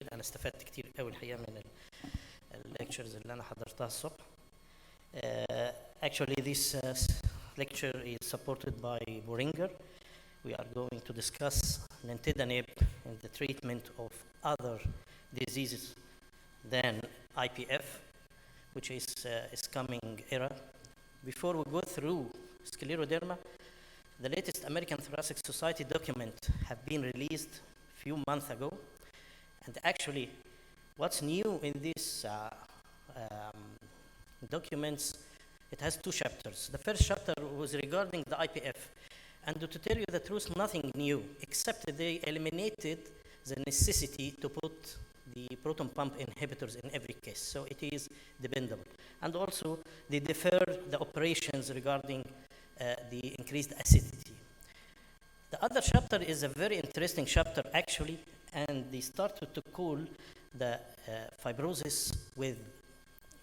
انا استفدت كتير قوي الحقيقه من الليكتشرز اللي انا حضرتها الصبح. Actually, this lecture is supported by Boehringer. We are going to discuss nintedanib in the treatment of other diseases than IPF, which is coming era. Before we go through scleroderma, the latest American Thoracic Society document have been released a few months ago. And actually, what's new in this documents, it has two chapters. The first chapter was regarding the IPF. And to tell you the truth, nothing new, except they eliminated the necessity to put the proton pump inhibitors in every case. So it is dependable. And also, they defer the operations regarding the increased acidity. The other chapter is a very interesting chapter, actually, and they started to call the fibrosis with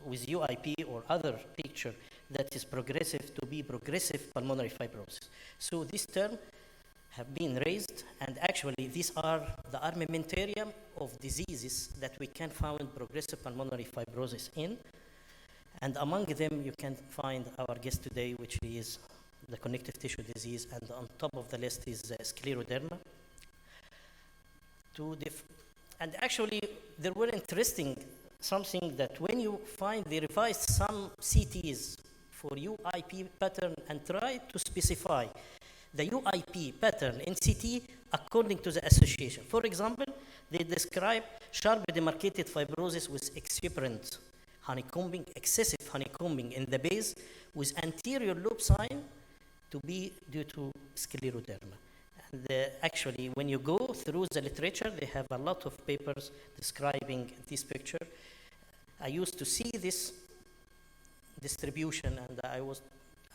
UIP or other picture that is progressive to be progressive pulmonary fibrosis. So this term have been raised, and actually these are the armamentarium of diseases that we can find progressive pulmonary fibrosis in. And among them, you can find our guest today, which is the connective tissue disease, and on top of the list is scleroderma. And actually, there were interesting something that when you find they revised some CTs for UIP pattern and try to specify the UIP pattern in CT according to the association. For example, they describe sharp demarcated fibrosis with exuberant honeycombing, excessive honeycombing in the base with anterior lobe sign to be due to scleroderma. And actually, when you go through the literature, they have a lot of papers describing this picture. I used to see this distribution, and I was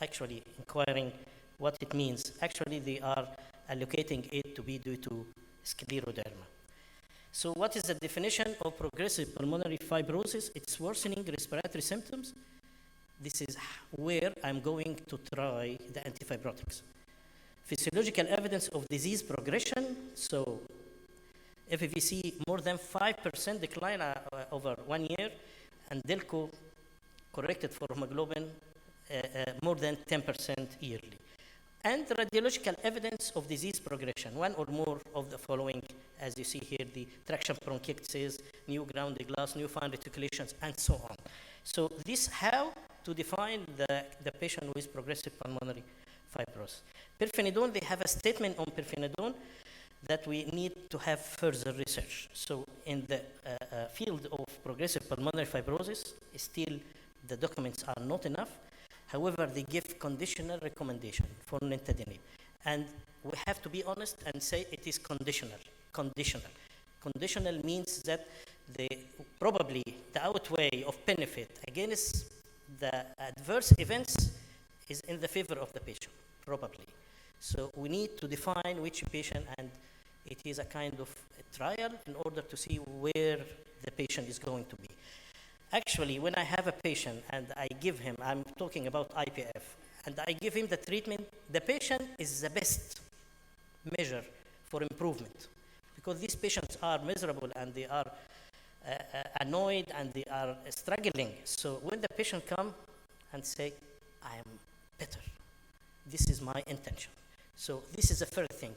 actually inquiring what it means. Actually, they are allocating it to be due to scleroderma. So what is the definition of progressive pulmonary fibrosis? It's worsening respiratory symptoms. This is where I'm going to try the antifibrotics. Physiological evidence of disease progression. So FVC more than 5% decline over 1 year, and DELCO corrected for hemoglobin more than 10% yearly. And radiological evidence of disease progression, one or more of the following, as you see here, the traction bronchiectasis, new grounded glass, new fine reticulations, and so on. So this how to define the patient with progressive pulmonary fibrosis. Pirfenidone, they have a statement on pirfenidone that we need to have further research. So in the field of progressive pulmonary fibrosis, still the documents are not enough. However, they give conditional recommendation for nintedanib. And we have to be honest and say it is conditional. Conditional means that probably the outweigh of benefit against the adverse events is in the favor of the patient, probably. So we need to define which patient, and it is a kind of a trial in order to see where the patient is going to be. Actually, when I have a patient and I give him, I'm talking about IPF, and I give him the treatment, the patient is the best measure for improvement, because these patients are miserable and they are annoyed and they are struggling. So when the patient come and say, I am better, this is my intention. So this is the first thing.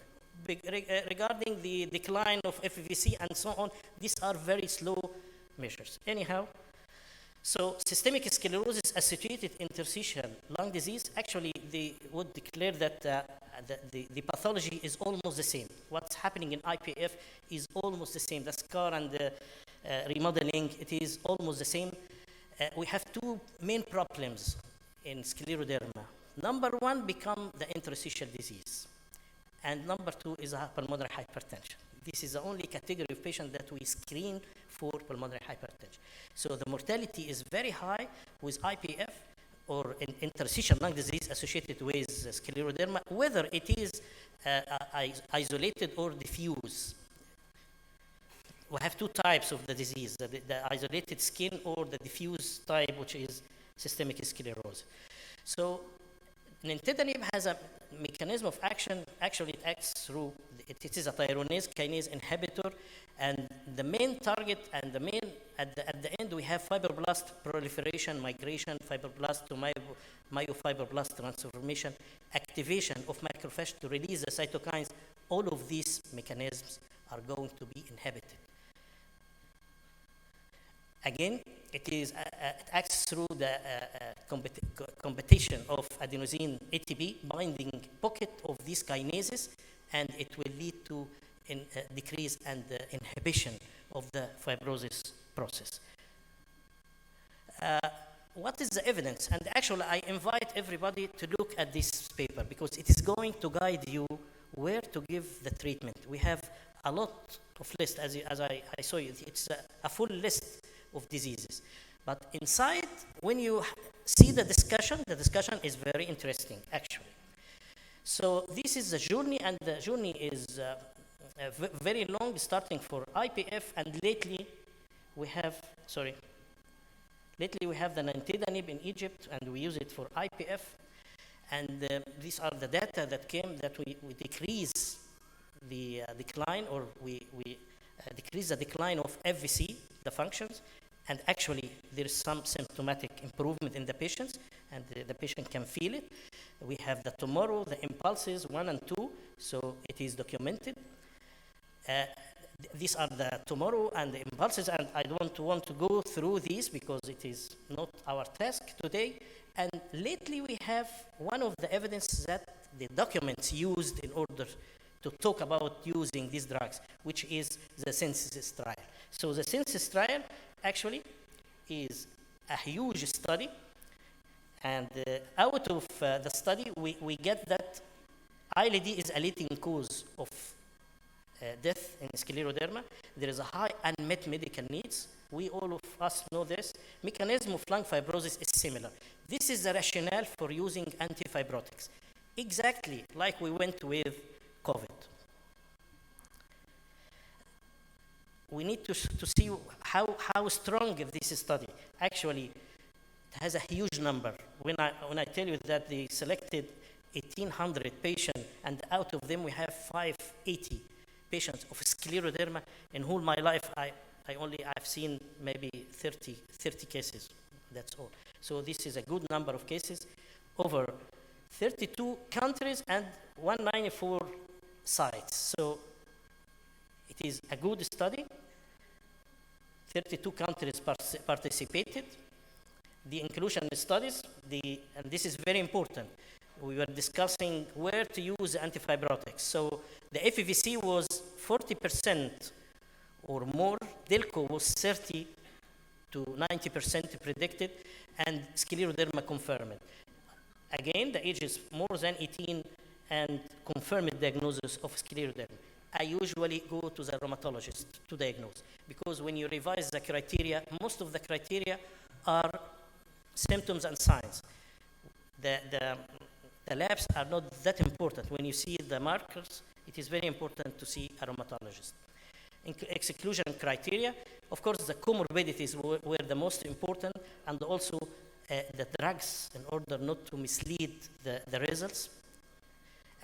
Regarding the decline of FVC and so on, these are very slow measures. Anyhow, so systemic sclerosis associated interstitial lung disease, actually they would declare that the pathology is almost the same. What's happening in IPF is almost the same. The scar and the remodeling, it is almost the same. We have two main problems in scleroderma. Number one become the interstitial disease. And number two is pulmonary hypertension. This is the only category of patient that we screen for pulmonary hypertension. So the mortality is very high with IPF or interstitial lung disease associated with scleroderma, whether it is isolated or diffuse. We have two types of the disease, the isolated skin or the diffuse type, which is systemic sclerosis. So Nintedanib has a mechanism of action. Actually, it acts through, it is a tyronase kinase inhibitor, and the main target and the main, at the end, we have fibroblast proliferation, migration, fibroblast to myofibroblast transformation, activation of macrophage to release the cytokines. All of these mechanisms are going to be inhibited. Again, it acts through the competition of adenosine ATP binding pocket of these kinases, and it will lead to decrease and inhibition of the fibrosis process. What is the evidence? And actually, I invite everybody to look at this paper because it is going to guide you where to give the treatment. We have a lot of lists, as I saw you. It's a full list of diseases. But inside, when you see the discussion is very interesting, actually. So this is the journey, and the journey is very long, starting for IPF, and lately we have the nintedanib in Egypt, and we use it for IPF. And these are the data that came that we decrease the decline, or we decrease the decline of FVC, the functions, and actually there is some symptomatic improvement in the patients, and the patient can feel it. We have the tomorrow, the impulses 1 and 2, so it is documented. These are the tomorrow and the impulses, and I don't want to go through these because it is not our task today. And lately we have one of the evidence that the documents used in order to talk about using these drugs, which is the synthesis trial. So the synthesis trial actually is a huge study, and out of the study we get that ILD is a leading cause of death in scleroderma. There is a high unmet medical needs. We all of us know this. Mechanism of lung fibrosis is similar. This is the rationale for using antifibrotics, exactly like we went with COVID. We need to see how strong this study. Actually, it has a huge number. When I tell you that they selected 1,800 patients, and out of them we have 580 patients of scleroderma. In whole my life, I've seen maybe 30 cases. That's all. So this is a good number of cases over 32 countries and 194 sites. So it is a good study. 32 countries participated. The inclusion studies, and this is very important. We were discussing where to use antifibrotics. So the FVC was 40% or more. Delco was 30 to 90% predicted, and scleroderma confirmed. Again, the age is more than 18 and confirmed diagnosis of scleroderma. I usually go to the rheumatologist to diagnose, because when you revise the criteria, most of the criteria are symptoms and signs. The labs are not that important. When you see the markers, it is very important to see a rheumatologist. Exclusion criteria, of course, the comorbidities were the most important, and also the drugs, in order not to mislead the results.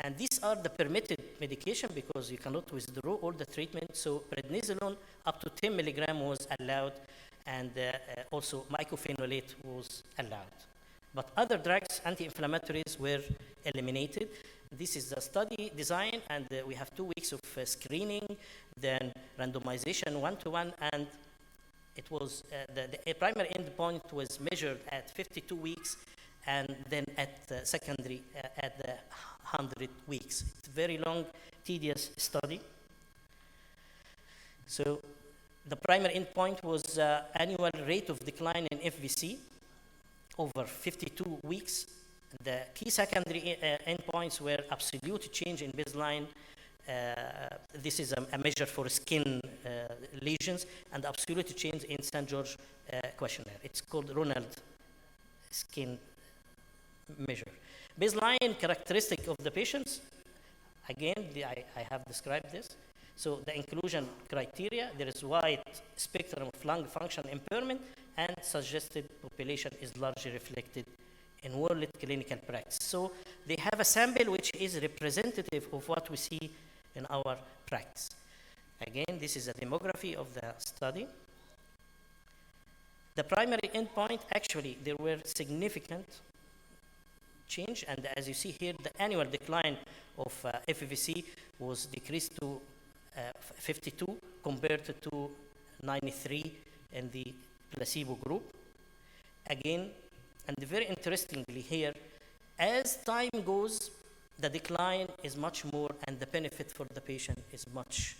And these are the permitted medication because you cannot withdraw all the treatment. So prednisolone up to 10 milligram was allowed, and also mycophenolate was allowed. But other drugs, anti-inflammatories, were eliminated. This is the study design, and we have 2 weeks of screening, then randomization 1-to-1, and it was the primary endpoint was measured at 52 weeks, and then at the secondary at the 100 weeks. It's a very long, tedious study. So the primary endpoint was annual rate of decline in FVC over 52 weeks. The key secondary endpoints were absolute change in baseline. This is a measure for skin lesions, and absolute change in St. George questionnaire. It's called Ronald skin measure. Baseline characteristic of the patients, again, I have described this. So the inclusion criteria, there is wide spectrum of lung function impairment, and suggested population is largely reflected in world clinical practice. So they have a sample which is representative of what we see in our practice. Again, this is a demography of the study. The primary endpoint, actually, there were significant change, and as you see here, the annual decline of FVC was decreased to 52 compared to 93 in the placebo group. Again, and very interestingly here, as time goes, the decline is much more and the benefit for the patient is much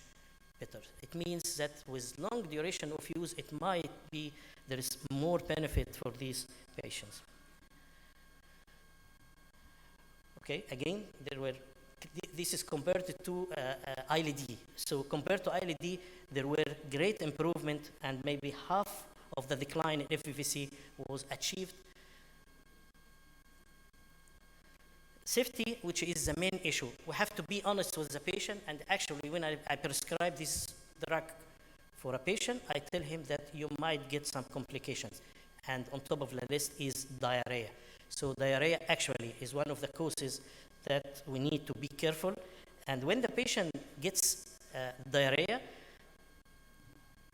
better. It means that with long duration of use, it might be there is more benefit for these patients. Okay, again, this is compared to ILD. So compared to ILD, there were great improvement and maybe half of the decline in FVC was achieved. Safety, which is the main issue. We have to be honest with the patient, and actually when I prescribe this drug for a patient, I tell him that you might get some complications. And on top of the list is diarrhea. So diarrhea actually is one of the causes that we need to be careful. And when the patient gets diarrhea,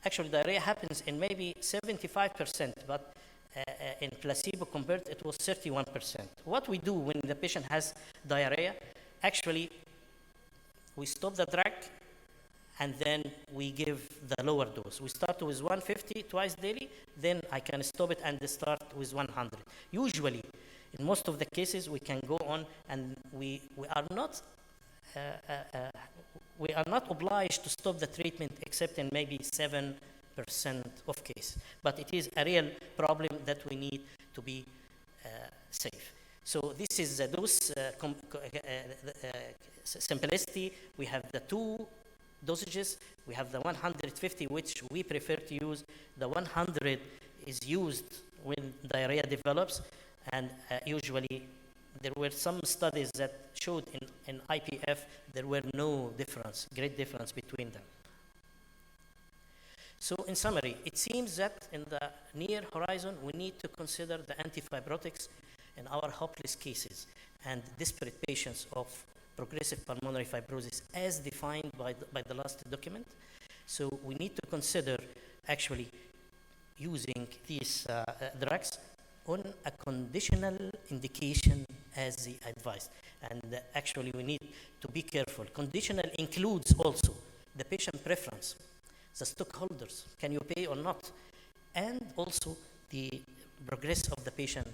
actually diarrhea happens in maybe 75%, but in placebo compared, it was 31%. What we do when the patient has diarrhea, actually, we stop the drug and then we give the lower dose. We start with 150 twice daily, then I can stop it and start with 100. Usually, in most of the cases, we can go on and we are not obliged to stop the treatment except in maybe 7% of cases. But it is a real problem that we need to be safe. So this is the dose simplicity. We have the two dosages. We have the 150, which we prefer to use. The 100 is used when diarrhea develops, and usually there were some studies that showed in IPF there were no difference, great difference between them. So in summary, it seems that in the near horizon, we need to consider the antifibrotics in our hopeless cases and desperate patients of progressive pulmonary fibrosis as defined by the last document. So we need to consider actually using these drugs on a conditional indication as the advised. And actually we need to be careful. Conditional includes also the patient preference, the stockholders, can you pay or not? And also the progress of the patient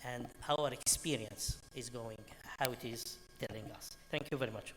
and how our experience is going, how it is telling us. Thank you very much.